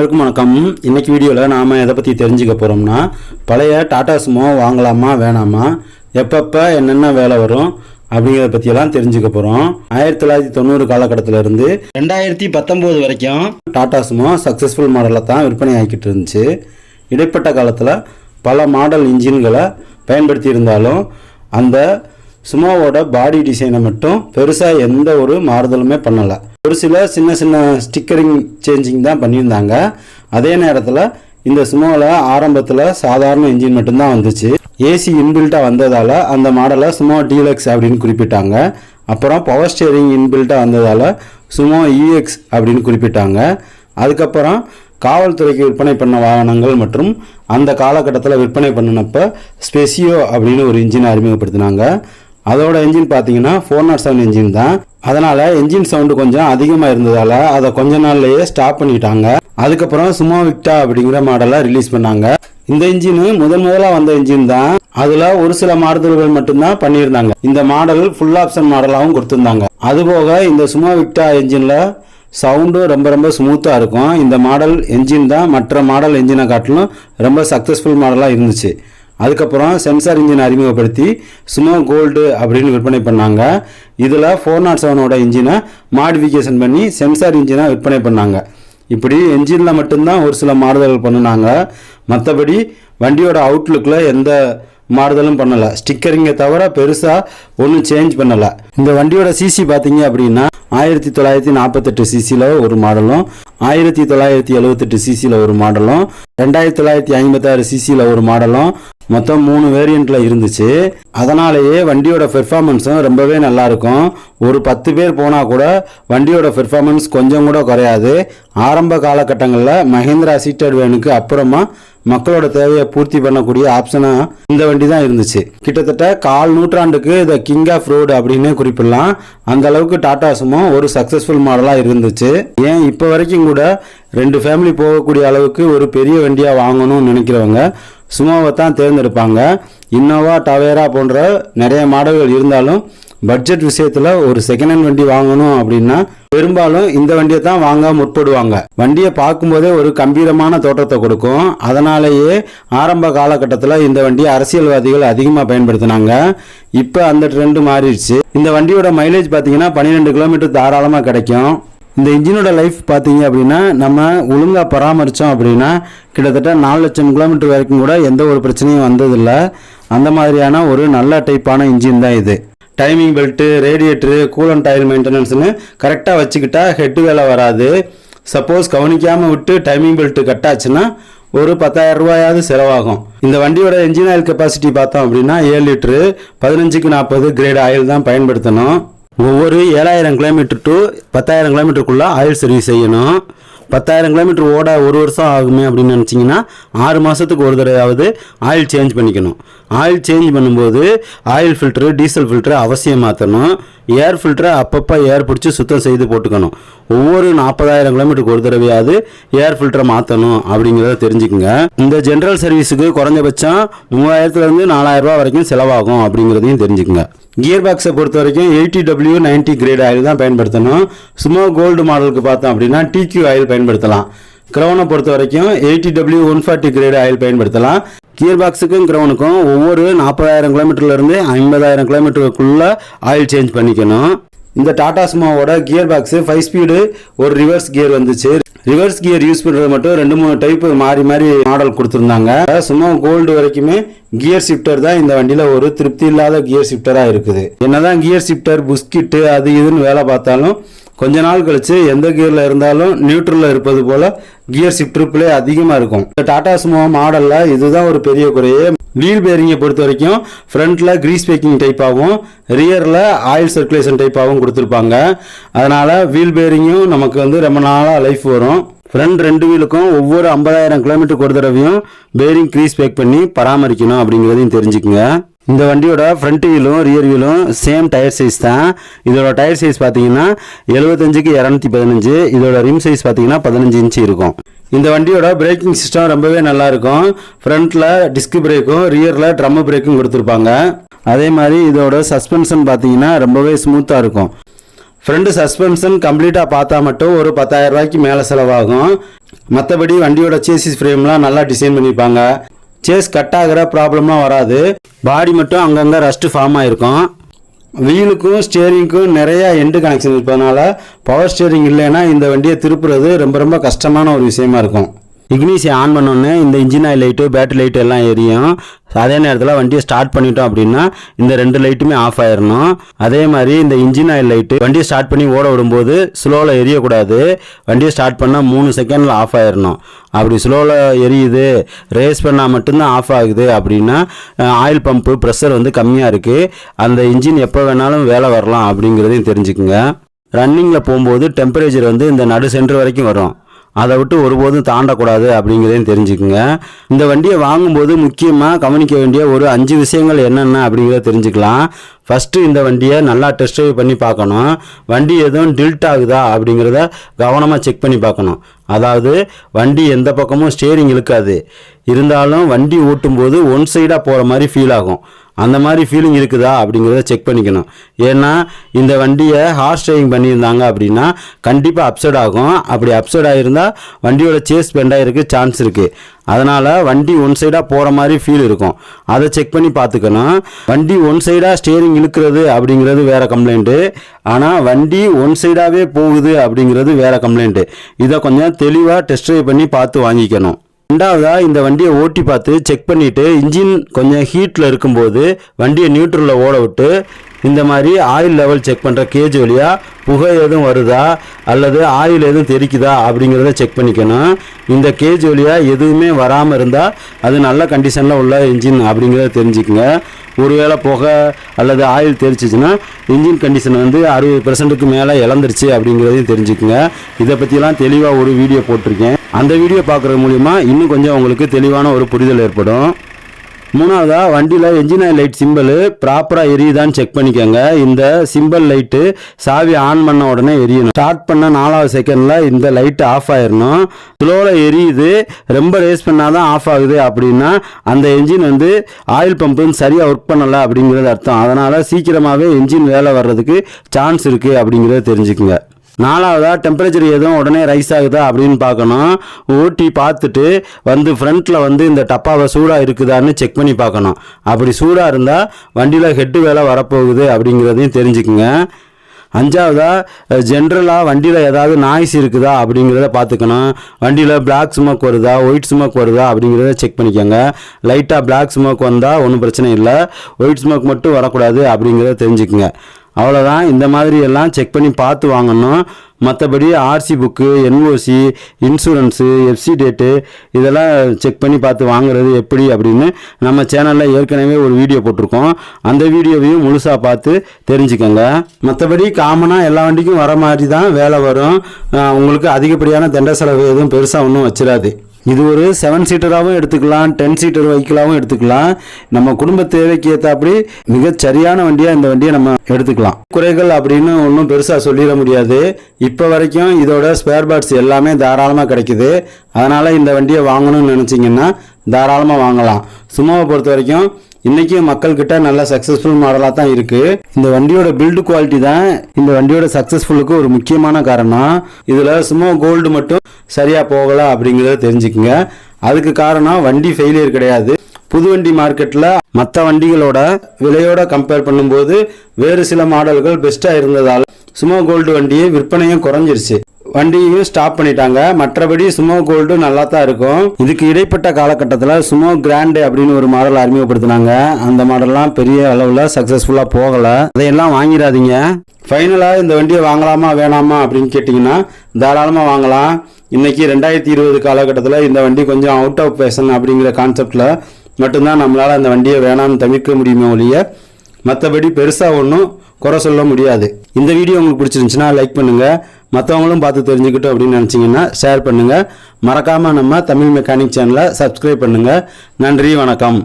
அனைவருக்கும் வணக்கம். இன்னைக்கு வீடியோவில் நாம் எதை பற்றி தெரிஞ்சுக்க போகிறோம்னா, பழைய டாடா சுமோ வாங்கலாமா வேணாமா, எப்பப்போ என்னென்ன வேலை வரும் அப்படிங்கிறத பற்றியெல்லாம் தெரிஞ்சுக்க போகிறோம். 1990 காலகட்டத்திலிருந்து 2019 வரைக்கும் டாடா சுமோ சக்ஸஸ்ஃபுல் மாடலில் தான் விற்பனை ஆகிக்கிட்டு இருந்துச்சு. இடைப்பட்ட காலத்தில் பல மாடல் இன்ஜின்களை பயன்படுத்தி இருந்தாலும் அந்த சுமோவோட பாடி டிசைனை மட்டும் பெருசாக எந்த ஒரு மாறுதலுமே பண்ணலை. ஒரு சில சின்ன சின்ன ஸ்டிக்கரிங் சேஞ்சிங் தான் பண்ணியிருந்தாங்க. அதே நேரத்தில் இந்த சுமோவில் ஆரம்பத்தில் சாதாரண இன்ஜின் மட்டும்தான் வந்துச்சு. ஏசி இன்பில்ட்டாக வந்ததால் அந்த மாடலை சுமோ டீலக்ஸ் அப்படின்னு குறிப்பிட்டாங்க. அப்புறம் பவர் ஸ்டேரிங் இன்பில்ட்டாக வந்ததால் சுமோ இஎக்ஸ் அப்படின்னு குறிப்பிட்டாங்க. அதுக்கப்புறம் காவல்துறைக்கு விற்பனை பண்ண வாகனங்கள் மற்றும் அந்த காலகட்டத்தில் விற்பனை பண்ணினப்போ ஸ்பெசியோ அப்படின்னு ஒரு இன்ஜினை அறிமுகப்படுத்தினாங்க. அதோட என்ஜின் பார்த்தீங்கன்னா 407 என்ஜின் தான். அதனால் என்ஜின் சவுண்டு கொஞ்சம் அதிகமாக இருந்ததால் அதை கொஞ்ச நாள்லேயே ஸ்டாப் பண்ணிட்டாங்க. அதுக்கப்புறம் சுமோ விக்டா அப்படிங்கிற மாடலை ரிலீஸ் பண்ணாங்க. இந்த இன்ஜின் முதலாக வந்த இன்ஜின் தான். அதில் ஒரு சில மாறுதல்கள் மட்டும்தான் பண்ணியிருந்தாங்க. இந்த மாடல் ஃபுல் ஆப்ஷன் மாடலாகவும் கொடுத்துருந்தாங்க. அதுபோக இந்த சுமோ விக்டா என்ஜினில் சவுண்டு ரொம்ப ஸ்மூத்தாக இருக்கும். இந்த மாடல் என்ஜின் தான் மற்ற மாடல் என்ஜினை காட்டிலும் ரொம்ப சக்ஸஸ்ஃபுல் மாடலாக இருந்துச்சு. அதுக்கப்புறம் சென்சார் இன்ஜின் அறிமுகப்படுத்தி சுமோ கோல்டு அப்படின்னு விற்பனை பண்ணாங்க. இதில் 407ஓட இன்ஜினை மாடிஃபிகேஷன் பண்ணி சென்சார் இன்ஜினை விற்பனை பண்ணாங்க. இப்படி என்ஜினில் மட்டும்தான் ஒரு சில மாறுதல்கள் பண்ணினாங்க. மற்றபடி வண்டியோட அவுட்லுக்கில் எந்த மாறுதலும் பண்ணலை. ஸ்டிக்கரிங்கை தவிர பெருசாக ஒன்றும் சேஞ்ச் பண்ணலை. இந்த வண்டியோட சிசி பார்த்தீங்க அப்படின்னா 1948 சிசியில் ஒரு மாடலும், 1978 சிசியில் ஒரு மாடலும், 2956 சிசியில் ஒரு மாடலும், மொத்தம் 3 வேரியண்ட்டில் இருந்துச்சு. அதனாலேயே வண்டியோட பெர்ஃபார்மன்ஸும் ரொம்பவே நல்லாயிருக்கும். ஒரு 10 பேர் போனால் கூட வண்டியோட பெர்ஃபார்மன்ஸ் கொஞ்சம் கூட குறையாது. ஆரம்ப காலகட்டங்களில் மஹிந்திரா சீட்டட் வேனுக்கு அப்புறமா மக்களோட தேவையை பூர்த்தி பண்ணக்கூடிய ஆப்ஷனாக இந்த வண்டி தான் இருந்துச்சு. கிட்டத்தட்ட 1/4 நூற்றாண்டுக்கு த கிங் ஆஃப் ரோடு அப்படின்னு குறிப்பிடலாம். அந்த அளவுக்கு டாடா சுமோ ஒரு சக்ஸஸ்ஃபுல் மாடலாக இருந்துச்சு. ஏன் இப்போ வரைக்கும் கூட 2 ஃபேமிலி போகக்கூடிய அளவுக்கு ஒரு பெரிய வண்டியாக வாங்கணும்னு நினைக்கிறவங்க சுமோவை தான் தேர்ந்தெடுப்பாங்க. இன்னோவா டவேரா போன்ற நிறைய மாடல்கள் இருந்தாலும் பட்ஜெட் விஷயத்தில் ஒரு செகண்ட் ஹேண்ட் வண்டி வாங்கணும் அப்படின்னா பெரும்பாலும் இந்த வண்டியை தான் வாங்க முற்படுவாங்க. வண்டியை பார்க்கும்போதே ஒரு கம்பீரமான தோற்றத்தை கொடுக்கும். அதனாலேயே ஆரம்ப காலகட்டத்தில் இந்த வண்டியை அரசியல்வாதிகள் அதிகமாக பயன்படுத்தினாங்க. இப்போ அந்த ட்ரெண்டு மாறிடுச்சு. இந்த வண்டியோட மைலேஜ் பார்த்தீங்கன்னா 12 கிலோமீட்டர் தாராளமாக கிடைக்கும். இந்த இன்ஜினோட லைஃப் பார்த்தீங்க அப்படின்னா நம்ம ஒழுங்காக பராமரித்தோம் அப்படின்னா கிட்டத்தட்ட 4 லட்சம் கிலோமீட்டர் வரைக்கும் கூட எந்த ஒரு பிரச்சனையும் வந்ததில்லை. அந்த மாதிரியான ஒரு நல்ல டைப்பான இன்ஜின் தான் இது. Timing belt, radiator, coolant oil மெயின்டெனன்ஸ்னு கரெக்டாக வச்சுக்கிட்டா ஹெட்டு வேலை வராது. சப்போஸ் கவனிக்காமல் விட்டு டைமிங் பெல்ட்டு கட்டாச்சுன்னா ஒரு 10,000 ரூபாயாவது செலவாகும். இந்த வண்டியோட என்ஜின் ஆயில் கெப்பாசிட்டி பார்த்தோம் அப்படின்னா 7 லிட்டரு 15க்கு 40 கிரேட் ஆயில் தான் பயன்படுத்தணும். ஒவ்வொரு 7000 கிலோமீட்டர் டு 10,000 கிலோமீட்டருக்குள்ளே ஆயில் சர்வீஸ் செய்யணும். 10,000 கிலோமீட்டர் ஓட 1 வருஷம் ஆகுமே அப்படின்னு நினச்சிங்கன்னா 6 மாதத்துக்கு ஒரு தடவையாவது ஆயில் சேஞ்ச் பண்ணிக்கணும். ஆயில் சேஞ்ச் பண்ணும்போது ஆயில் ஃபில்ட்ரு, டீசல் ஃபில்ட்ரு அவசியம் மாற்றணும். ஏர் ஃபில்டரை அப்பப்போ ஏர் பிடிச்சி சுத்தம் செய்து போட்டுக்கணும். ஒவ்வொரு 40,000 கிலோமீட்டருக்கு ஒரு தடவையாவது ஏர் ஃபில்டரை மாற்றணும் அப்படிங்கிறத தெரிஞ்சுக்குங்க. இந்த ஜென்ரல் சர்வீஸுக்கு குறைஞ்சபட்சம் 3000லேருந்து 4000 ரூபா வரைக்கும் செலவாகும் அப்படிங்கிறதையும் தெரிஞ்சுக்குங்க. கியர் பாக்ஸை பொறுத்த வரைக்கும் 80W90 கிரேட் ஆயில் தான் பயன்படுத்தணும். சுமோ கோல்டு மாடலுக்கு பார்த்தோம் அப்படின்னா TQ ஆயில் பயன்படுத்தலாம். கிரௌனை பொறுத்த வரைக்கும் 80W140 கிரேட் ஆயில் பயன்படுத்தலாம். கியர் பாக்ஸுக்கும் கிரௌனுக்கும் ஒவ்வொரு 40,000 கிலோமீட்டர்லேருந்து 50,000 கிலோமீட்டருக்குள்ள ஆயில் சேஞ்ச் பண்ணிக்கணும். இந்த டாடா சுமோவோட கியர் பாக்ஸு 5 ஸ்பீடு ஒரு ரிவர்ஸ் கியர் வந்துச்சு. ரிவர்ஸ் கியர் யூஸ் பண்ணுறது மட்டும் 2-3 டைப் மாறி மாடல் கொடுத்துருந்தாங்க. சுமோ கோல்டு வரைக்குமே கியர் ஷிஃப்டர் தான் இந்த வண்டியில் ஒரு திருப்தி இல்லாத கியர் ஷிஃப்டராக இருக்குது. என்னதான் கியர் ஷிஃப்டர், புஸ்கிட்டு அது இதுன்னு வேலை பார்த்தாலும் கொஞ்ச நாள் கழிச்சு எந்த கியரில் இருந்தாலும் நியூட்ரலில் இருப்பது போல கியர் ஷிஃப்டர் பிளே அதிகமாக இருக்கும். இந்த டாடா சுமோ மாடலில் இதுதான் ஒரு பெரிய குறையே. வீல் பேரிங்கை பொறுத்த வரைக்கும் ஃப்ரண்ட்டில் கிரீஸ் பேக்கிங் டைப்பாகவும் ரியரில் ஆயில் சர்க்குலேஷன் டைப்பாகவும் கொடுத்துருப்பாங்க. அதனால் வீல் பேரிங்கும் நமக்கு ரொம்ப நாளாக லைஃப் வரும். ஃப்ரண்ட் 2 வீலுக்கும் ஒவ்வொரு 50,000 கிலோமீட்டருக்கு ஒரு தடவையும் பேரிங் கிரீஸ் பேக் பண்ணி பராமரிக்கணும் அப்படிங்கிறதையும் தெரிஞ்சுக்குங்க. இந்த வண்டியோட ஃப்ரண்ட் வீலும் ரியர் வீலும் சேம் டயர் சைஸ் தான். இதோட டயர் சைஸ் பார்த்தீங்கன்னா 75க்கு 215. இதோட ரிம் சைஸ் பார்த்தீங்கன்னா 15 இன்ச்சு இருக்கும். இந்த வண்டியோட பிரேக்கிங் சிஸ்டம் ரொம்பவே நல்லா இருக்கும். ஃப்ரண்ட்டில் டிஸ்க் பிரேக்கும் ரியரில் ட்ரம் பிரேக்கும் கொடுத்துருப்பாங்க. அதே மாதிரி இதோட சஸ்பென்ஷன் பார்த்தீங்கன்னா ரொம்பவே ஸ்மூத்தாக இருக்கும். ஃப்ரண்ட் சஸ்பென்ஷன் கம்ப்ளீட்டாக பார்த்தா மட்டும் ஒரு 10,000 ரூபாய்க்கு மேலே செலவாகும். மற்றபடி வண்டியோட சேசிஸ் ஃப்ரேம்லாம் நல்லா டிசைன் பண்ணியிருப்பாங்க. சேஸ் கட் ஆகிற ப்ராப்ளம்லாம் வராது. பாடி மட்டும் அங்கங்கே ரஸ்ட்டு ஃபார்ம் ஆகிருக்கும். வீலுக்கும் ஸ்டியரிங்க்கும் நிறைய எண்டு கனெக்ஷன் இருப்பதனால பவர் ஸ்டியரிங் இல்லைன்னா இந்த வண்டியை திருப்புறது ரொம்ப ரொம்ப கஷ்டமான ஒரு விஷயமா இருக்கும். இக்னிஷியை ஆன் பண்ணோன்னே இந்த engine oil light, battery light எல்லாம் எரியும். அதே நேரத்தில் வண்டியை ஸ்டார்ட் பண்ணிட்டோம் அப்படின்னா இந்த 2 லைட்டுமே ஆஃப் ஆயிடணும். அதே மாதிரி இந்த இன்ஜின் ஆயில் லைட்டு வண்டியை ஸ்டார்ட் பண்ணி ஓட விடும்போது ஸ்லோவில் எரியக்கூடாது. வண்டியை ஸ்டார்ட் பண்ணால் 3 செகண்டில் ஆஃப் ஆயிடணும். அப்படி ஸ்லோவில் எரியுது, ரேஸ் பண்ணால் மட்டும்தான் ஆஃப் ஆகுது அப்படின்னா ஆயில் பம்பு ப்ரெஷர் வந்து கம்மியாக இருக்குது, அந்த இன்ஜின் எப்போ வேணாலும் வேலை வரலாம் அப்படிங்கிறதையும் தெரிஞ்சுக்குங்க. ரன்னிங்கில் போகும்போது டெம்பரேச்சர் வந்து இந்த நடு சென்டர் வரைக்கும் வரும். அதை விட்டு ஒருபோதும் தாண்டக்கூடாது அப்படிங்கிறதையும் தெரிஞ்சுக்குங்க. இந்த வண்டியை வாங்கும்போது முக்கியமாக கவனிக்க வேண்டிய ஒரு 5 விஷயங்கள் என்னென்ன அப்படிங்கிறத தெரிஞ்சுக்கலாம். ஃபஸ்ட்டு இந்த வண்டியை நல்லா டெஸ்ட் ட்ரைவ் பண்ணி பார்க்கணும். வண்டி எதுவும் டில்ட் ஆகுதா அப்படிங்கிறத கவனமாக செக் பண்ணி பார்க்கணும். அதாவது வண்டி எந்த பக்கமும் ஸ்டியரிங் இழுக்காது, இருந்தாலும் வண்டி ஓட்டும்போது ஒன் சைடாக போகிற மாதிரி ஃபீல் ஆகும். அந்த மாதிரி ஃபீலிங் இருக்குதா அப்படிங்கிறத செக் பண்ணிக்கணும். ஏன்னா இந்த வண்டியை ஹார்ஸ் டிரைவிங் பண்ணியிருந்தாங்க அப்படின்னா கண்டிப்பாக அப்சைட் ஆகும். அப்படி அப்சைட் ஆகிருந்தால் வண்டியோட சேஸ் பெண்ட் ஆகிருக்கு சான்ஸ் இருக்குது. அதனால் வண்டி ஒன் சைடாக போகிற மாதிரி ஃபீல் இருக்கும். அதை செக் பண்ணி பார்த்துக்கணும். வண்டி ஒன் சைடாக ஸ்டியரிங் இழுக்கிறது அப்படிங்கிறது வேறு கம்ப்ளைண்ட்டு, ஆனால் வண்டி ஒன் சைடாகவே போகுது அப்படிங்கிறது வேறு கம்ப்ளைண்ட்டு. இதை கொஞ்சம் தெளிவாக டெஸ்ட் ட்ரைவ் பண்ணி பார்த்து வாங்கிக்கணும். ரெண்டாவதாக இந்த வண்டியை ஓட்டி பார்த்து செக் பண்ணிவிட்டு இன்ஜின் கொஞ்சம் ஹீட்டில் இருக்கும்போது வண்டியை நியூட்ரலில் ஓட விட்டு இந்த மாதிரி ஆயில் லெவல் செக் பண்ணுற கேஜ் வழியாக புகை எதுவும் வருதா அல்லது ஆயில் எதுவும் தெரிக்குதா அப்படிங்கிறத செக் பண்ணிக்கணும். இந்த கேஜ் வழியாக எதுவுமே வராமல் இருந்தால் அது நல்ல கண்டிஷனில் உள்ள இன்ஜின் அப்படிங்கிறத தெரிஞ்சுக்குங்க. ஒருவேளை புகை அல்லது ஆயில் தெரிச்சிச்சுன்னா இன்ஜின் கண்டிஷன் வந்து 60% மேலே இழந்துருச்சு அப்படிங்கிறதையும் தெரிஞ்சுக்குங்க. இதை பற்றிலாம் தெளிவாக ஒரு வீடியோ போட்டிருக்கேன். அந்த வீடியோ பார்க்குறது மூலிமா இன்னும் கொஞ்சம் உங்களுக்கு தெளிவான ஒரு புரிதல் ஏற்படும். மூணாவதாக வண்டியில் என்ஜின் ஆயில் லைட் சிம்பிள் ப்ராப்பராக எரியுதான்னு செக் பண்ணிக்கோங்க. இந்த சிம்பிள் லைட்டு சாவி ஆன் பண்ண உடனே எரியணும். ஸ்டார்ட் பண்ண 4வது செகண்டில் இந்த லைட்டு ஆஃப் ஆயிடணும். ஸ்லோவில் எரியுது, ரொம்ப ரேஸ் பண்ணால் தான் ஆஃப் ஆகுது அப்படின்னா அந்த என்ஜின் வந்து ஆயில் பம்புன்னு சரியாக ஒர்க் பண்ணலை அப்படிங்கிறது அர்த்தம். அதனால் சீக்கிரமாகவே என்ஜின் வேலை வர்றதுக்கு சான்ஸ் இருக்குது அப்படிங்கிறத தெரிஞ்சுக்குங்க. 4வதாக டெம்பரேச்சர் எதுவும் உடனே ரைஸ் ஆகுதா அப்படின்னு பார்க்கணும். ஓட்டி பார்த்துட்டு வந்து ஃப்ரண்ட்டில் வந்து இந்த டப்பாவை சூடாக இருக்குதான்னு செக் பண்ணி பார்க்கணும். அப்படி சூடாக இருந்தால் வண்டியில் ஹெட்டு வேலை வரப்போகுது அப்படிங்கிறதையும் தெரிஞ்சுக்குங்க. 5வதாக ஜென்ரலாக வண்டியில் ஏதாவது நாய்ஸ் இருக்குதா அப்படிங்கிறத பார்த்துக்கணும். வண்டியில் பிளாக் ஸ்மோக் வருதா, ஒயிட் ஸ்மோக் வருதா அப்படிங்கிறத செக் பண்ணிக்கோங்க. லைட்டாக பிளாக் ஸ்மோக் வந்தால் ஒன்றும் பிரச்சனை இல்லை, ஒயிட் ஸ்மோக் மட்டும் வரக்கூடாது அப்படிங்கிறத தெரிஞ்சுக்குங்க. அவ்வளோதான். இந்த மாதிரி எல்லாம் செக் பண்ணி பார்த்து வாங்கணும். மற்றபடி RC book, NOC, insurance, FC date இதெல்லாம் செக் பண்ணி பார்த்து வாங்குறது எப்படி அப்படின்னு நம்ம சேனலில் ஏற்கனவே ஒரு வீடியோ போட்டிருக்கோம். அந்த வீடியோவையும் முழுசாக பார்த்து தெரிஞ்சுக்கோங்க. மற்றபடி காமனாக எல்லா வண்டிக்கும் வர மாதிரி தான் வேலை வரும். உங்களுக்கு அதிகப்படியான தண்ட செலவு எதுவும் பெருசாக ஒன்றும் வச்சிடாது. இது ஒரு 7 சீட்டராகவும் எடுத்துக்கலாம், 10 சீட்டர் வெஹிக்கிளாகவும் எடுத்துக்கலாம். நம்ம குடும்ப தேவைக்கு ஏற்றாப்படி மிகச் சரியான வண்டியாக இந்த வண்டியை நம்ம எடுத்துக்கலாம். குறைகள் அப்படின்னு ஒன்றும் பெருசாக சொல்லிட முடியாது. இப்போ வரைக்கும் இதோட ஸ்பேர் பார்ட்ஸ் எல்லாமே தாராளமாக கிடைக்குது. அதனால் இந்த வண்டியை வாங்கணும்னு நினச்சிங்கன்னா தாராளமாக வாங்கலாம். சுமோவை பொறுத்த வரைக்கும் இன்றைக்கும் மக்கள்கிட்ட நல்ல சக்ஸஸ்ஃபுல் மாடலாக தான் இருக்குது. இந்த வண்டியோட பில்டு குவாலிட்டி தான் இந்த வண்டியோட சக்ஸஸ்ஃபுல்லுக்கு ஒரு முக்கியமான காரணம். இதில் சுமோ கோல்டு மட்டும் சரியாக போகலை அப்படிங்கிறத தெரிஞ்சுக்குங்க. அதுக்கு காரணம் வண்டி ஃபெயிலியர் கிடையாது. புது வண்டி மார்க்கெட்டில் மற்ற வண்டிகளோட விலையோட கம்பேர் பண்ணும்போது வேறு சில மாடல்கள் பெஸ்ட்டாக இருந்ததால் சுமோ கோல்டு வண்டியை விற்பனையும் குறைஞ்சிருச்சு. வண்டியும் ஸ்டாப் பண்ணிட்டாங்க. மற்றபடி சுமோ கோல்டு நல்லா தான் இருக்கும். இதுக்கு இடைப்பட்ட காலகட்டத்தில் சுமோ கிராண்டு அப்படின்னு ஒரு மாடல் அறிமுகப்படுத்தினாங்க. அந்த மாடல்லாம் பெரிய அளவில் சக்ஸஸ்ஃபுல்லாக போகலை. அதையெல்லாம் வாங்கிடாதீங்க. ஃபைனலாக இந்த வண்டியை வாங்கலாமா வேணாமா அப்படின்னு கேட்டிங்கன்னா தாராளமாக வாங்கலாம். இன்றைக்கி 2020 காலகட்டத்தில் இந்த வண்டி கொஞ்சம் அவுட் ஆஃப் ஃபேஷன் அப்படிங்கிற கான்செப்டில் மட்டும்தான் நம்மளால் அந்த வண்டியை வேணாம்னு தவிர்க்க முடியுமே ஒழிய மற்றபடி பெருசாக ஒன்றும் குறை சொல்ல முடியாது. இந்த வீடியோ உங்களுக்கு பிடிச்சிருந்துச்சுன்னா லைக் பண்ணுங்கள். மற்றவங்களும் பார்த்து தெரிஞ்சுக்கிட்டோம் அப்படின்னு நினச்சிங்கன்னா ஷேர் பண்ணுங்கள். மறக்காமல் நம்ம தமிழ் மெக்கானிக் சேனலை சப்ஸ்கிரைப் பண்ணுங்கள். நன்றி, வணக்கம்.